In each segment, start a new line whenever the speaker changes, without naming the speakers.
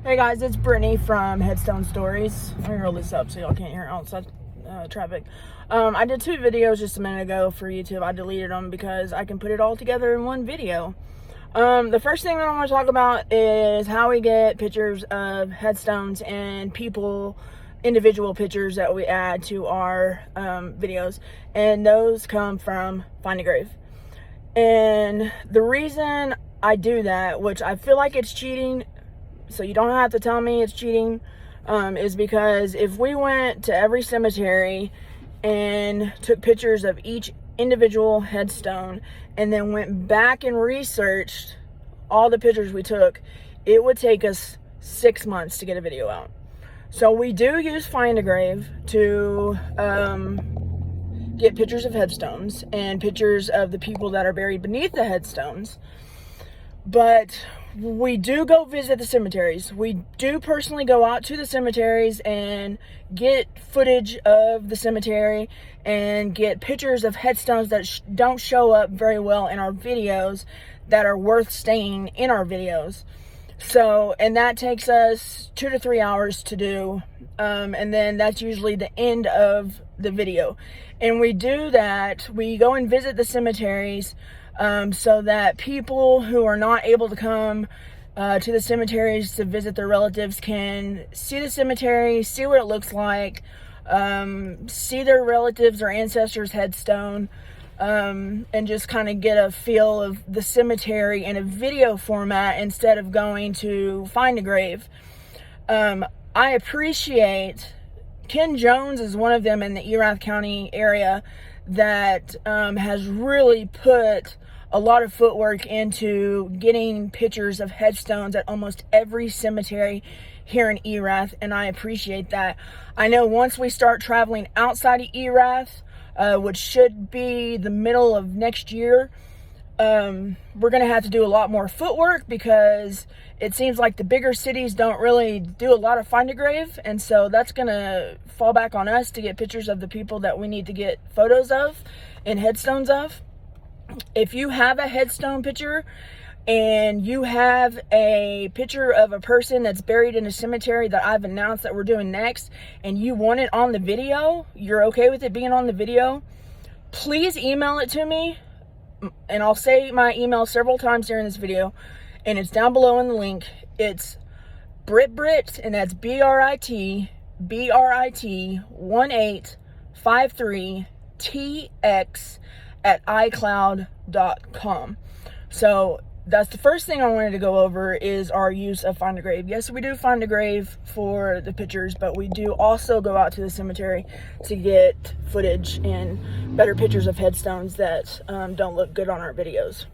Hey guys, it's Brittany from Headstone Stories. I'm gonna roll this up so y'all can't hear outside traffic. I did 2 videos just a minute ago for YouTube. I deleted them because I can put it all together in one video. The first thing that I want to talk about is how we get pictures of headstones and people, individual pictures that we add to our videos, and those come from Find a Grave. And the reason I do that, which I feel like it's cheating, so you don't have to tell me it's cheating, is because if we went to every cemetery and took pictures of each individual headstone and then went back and researched all the pictures we took, it would take us 6 months to get a video out. So we do use Find a Grave to get pictures of headstones and pictures of the people that are buried beneath the headstones. But we do go visit the cemeteries. We do personally go out to the cemeteries and get footage of the cemetery and get pictures of headstones that don't show up very well in our videos that are worth staying in our videos. So, and that takes us 2 to 3 hours to do. And then that's usually the end of the video. And we do that, we go and visit the cemeteries so that people who are not able to come to the cemeteries to visit their relatives can see the cemetery, see what it looks like, see their relatives or ancestors' headstone, and just kind of get a feel of the cemetery in a video format instead of going to Find a Grave. I appreciate Ken Jones is one of them in the Erath County area that has really put a lot of footwork into getting pictures of headstones at almost every cemetery here in Erath, and I appreciate that. I know once we start traveling outside of Erath, which should be the middle of next year, we're going to have to do a lot more footwork because it seems like the bigger cities don't really do a lot of Find a Grave, and so that's going to fall back on us to get pictures of the people that we need to get photos of and headstones of. If you have a headstone picture and you have a picture of a person that's buried in a cemetery that I've announced that we're doing next, and you want it on the video, you're okay with it being on the video, please email it to me. And I'll say my email several times during this video, and it's down below in the link. It's Brit, and that's BRIT 1853TX at iCloud.com. So that's the first thing I wanted to go over is our use of Find a Grave. Yes, we do Find a Grave for the pictures, but we do also go out to the cemetery to get footage and better pictures of headstones that don't look good on our videos.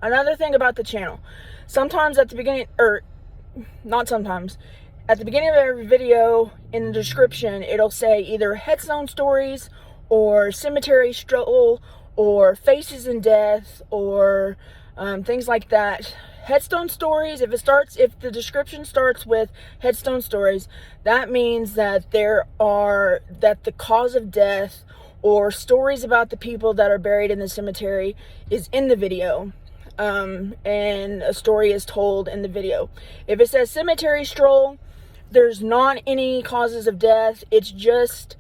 Another thing about the channel, sometimes at the beginning, or not sometimes, at the beginning of every video in the description, it'll say either Headstone Stories or Cemetery Stroll or Faces in Death or things like that. Headstone Stories, if the description starts with Headstone Stories, that means that that the cause of death or stories about the people that are buried in the cemetery is in the video, and a story is told in the video. If it says Cemetery Stroll, there's not any causes of death. It's just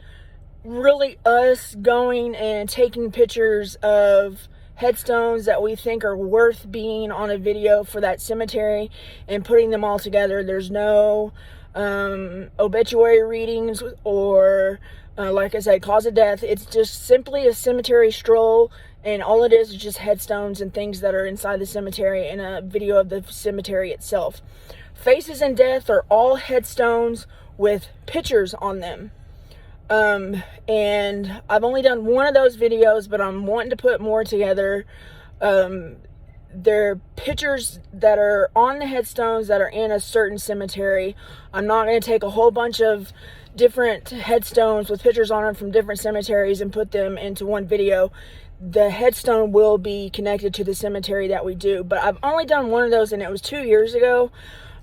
really us going and taking pictures of headstones that we think are worth being on a video for that cemetery and putting them all together. There's no obituary readings or like I said, cause of death. It's just simply a cemetery stroll, and all it is just headstones and things that are inside the cemetery and a video of the cemetery itself. Faces in Death are all headstones with pictures on them. And I've only done one of those videos, but I'm wanting to put more together. They're pictures that are on the headstones that are in a certain cemetery. I'm not going to take a whole bunch of different headstones with pictures on them from different cemeteries and put them into one video. The headstone will be connected to the cemetery that we do, but I've only done one of those, and it was 2 years ago.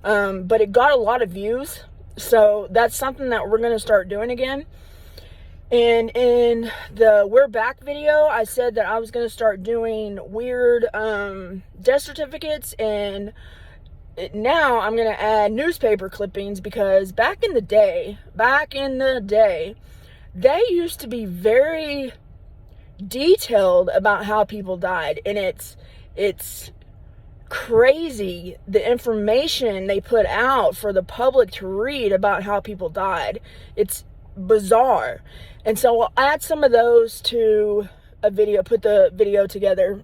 But it got a lot of views, so that's something that we're going to start doing again. And in the We're Back video, I said that I was going to start doing weird death certificates and now I'm going to add newspaper clippings, because back in the day, they used to be very detailed about how people died, and it's crazy the information they put out for the public to read about how people died. It's bizarre. And so I'll add some of those to a video, put the video together.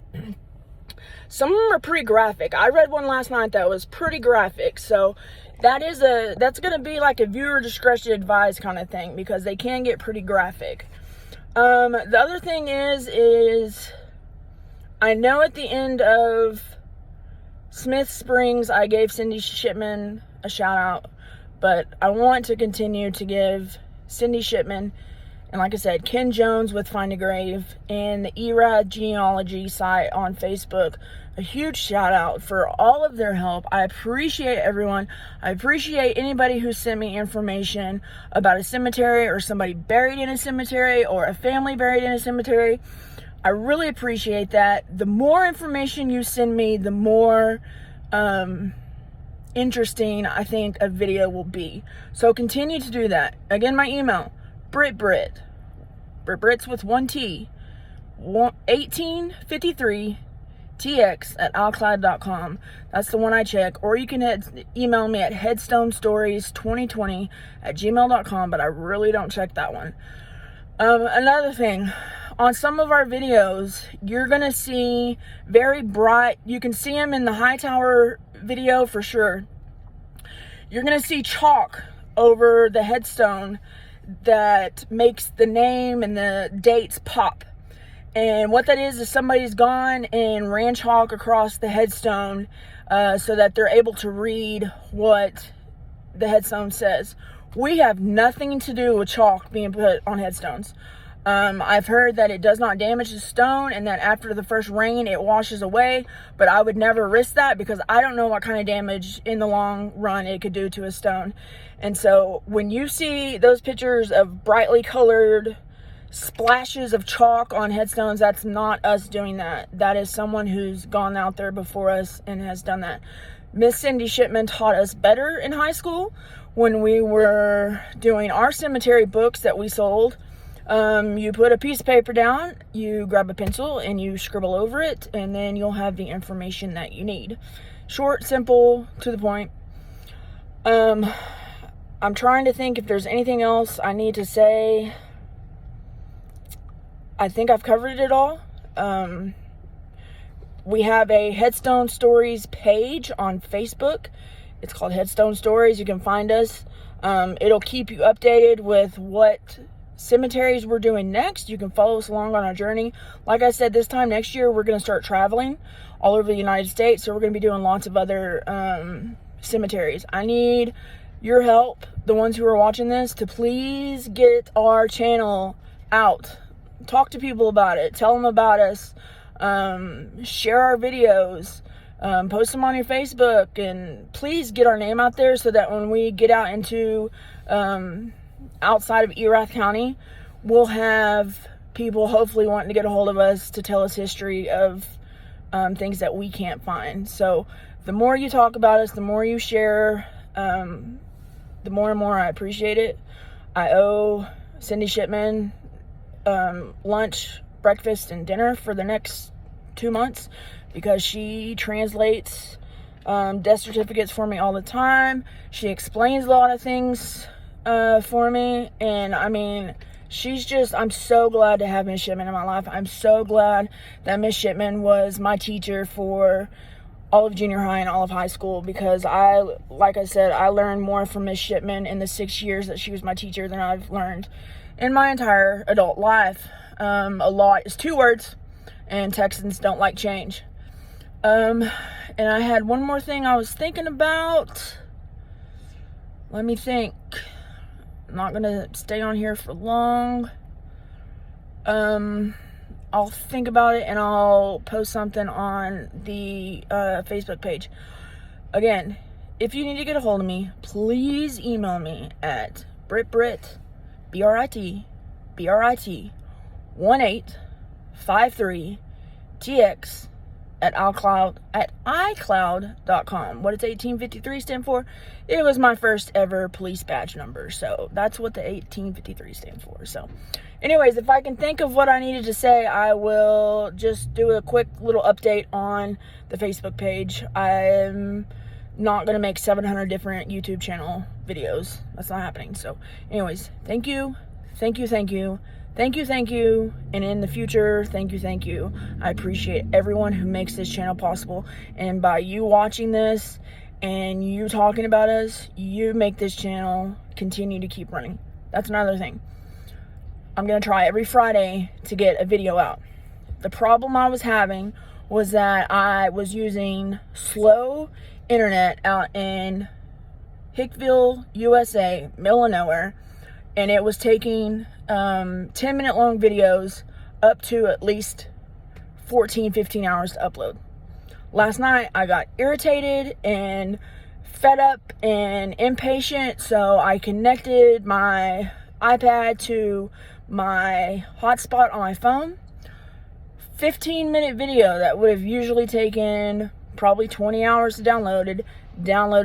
Some of them are pretty graphic. I read one last night that was pretty graphic, so that's gonna be like a viewer discretion advised kind of thing, because they can get pretty graphic. The other thing is I know at the end of Smith Springs, I gave Cindy Shipman a shout out, but I want to continue to give Cindy Shipman, and like I said, Ken Jones with Find a Grave, and the ERAD genealogy site on Facebook, a huge shout out for all of their help. I appreciate everyone. I appreciate anybody who sent me information about a cemetery, or somebody buried in a cemetery, or a family buried in a cemetery. I really appreciate that. The more information you send me, the more interesting I think a video will be. So continue to do that. Again, my email, Brit's with one T, 1853tx@alcloud.com. That's the one I check. Or you can email me at headstonestories2020@gmail.com, but I really don't check that one. Another thing, on some of our videos, you're going to see very bright, you can see them in the Hightower video for sure. You're going to see chalk over the headstone that makes the name and the dates pop. And what that is somebody's gone and ran chalk across the headstone so that they're able to read what the headstone says. We have nothing to do with chalk being put on headstones. I've heard that it does not damage the stone, and that after the first rain it washes away, but I would never risk that, because I don't know what kind of damage in the long run it could do to a stone. And so when you see those pictures of brightly colored splashes of chalk on headstones, that's not us doing that. That is someone who's gone out there before us and has done that. Miss Cindy Shipman taught us better in high school when we were doing our cemetery books that we sold. You put a piece of paper down, you grab a pencil, and you scribble over it, and then you'll have the information that you need. Short, simple, to the point. I'm trying to think if there's anything else I need to say. I think I've covered it all. We have a Headstone Stories page on Facebook. It's called Headstone Stories. You can find us. It'll keep you updated with what cemeteries we're doing next. You can follow us along on our journey. Like I said, this time next year, we're going to start traveling all over the United States. So we're going to be doing lots of other cemeteries. I need your help, the ones who are watching this, to please get our channel out. Talk to people about it. Tell them about us. Share our videos. Post them on your Facebook, and please get our name out there so that when we get out into outside of Erath County, we'll have people hopefully wanting to get a hold of us to tell us history of things that we can't find. So the more you talk about us, the more you share, the more and more I appreciate it. I owe Cindy Shipman lunch, breakfast, and dinner for the next 2 months, because she translates death certificates for me all the time. She explains a lot of things for me, and I mean, I'm so glad to have Miss Shipman in my life. I'm so glad that Miss Shipman was my teacher for all of junior high and all of high school, because like I said, I learned more from Miss Shipman in the 6 years that she was my teacher than I've learned in my entire adult life. A lot is 2 words, and Texans don't like change. And I had one more thing I was thinking about. Let me think. I'm not gonna stay on here for long. I'll think about it, and I'll post something on the Facebook page. Again, if you need to get a hold of me, please email me at Brit, BRIT 1853tx at iCloud.com. What does 1853 stand for? It was my first ever police badge number, so that's what the 1853 stand for. So anyways, if I can think of what I needed to say, I will just do a quick little update on the Facebook page. I'm not going to make 700 different YouTube channel videos. That's not happening. So anyways, thank you. Thank you. Thank you. Thank you, thank you, and in the future, thank you, thank you. I appreciate everyone who makes this channel possible, and by you watching this and you talking about us, you make this channel continue to keep running. That's another thing. I'm going to try every Friday to get a video out. The problem I was having was that I was using slow internet out in Hickville, USA, middle of nowhere, and it was taking 10-minute long videos up to at least 14-15 hours to upload. Last night I got irritated and fed up and impatient, so I connected my iPad to my hotspot on my phone. 15-minute video that would have usually taken probably 20 hours to downloaded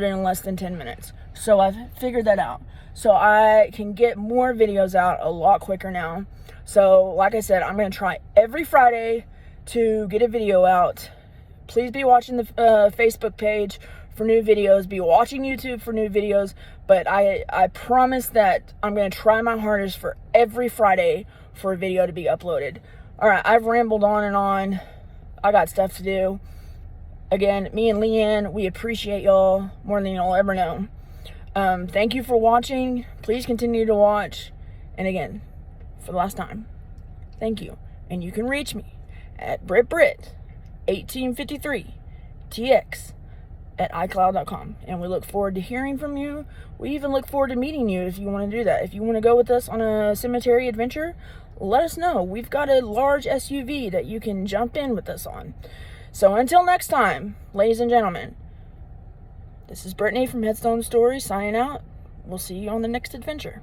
in less than 10 minutes. So I've figured that out. So I can get more videos out a lot quicker now. So like I said, I'm going to try every Friday to get a video out. Please be watching the Facebook page for new videos. Be watching YouTube for new videos. But I promise that I'm going to try my hardest for every Friday for a video to be uploaded. Alright, I've rambled on and on. I got stuff to do. Again, me and Leanne, we appreciate y'all more than y'all ever know. Thank you for watching. Please continue to watch. And again, for the last time, thank you. And you can reach me at BritBrit1853TX at iCloud.com. And we look forward to hearing from you. We even look forward to meeting you if you want to do that. If you want to go with us on a cemetery adventure, let us know. We've got a large SUV that you can jump in with us on. So until next time, ladies and gentlemen, this is Brittany from Headstone Stories signing out. We'll see you on the next adventure.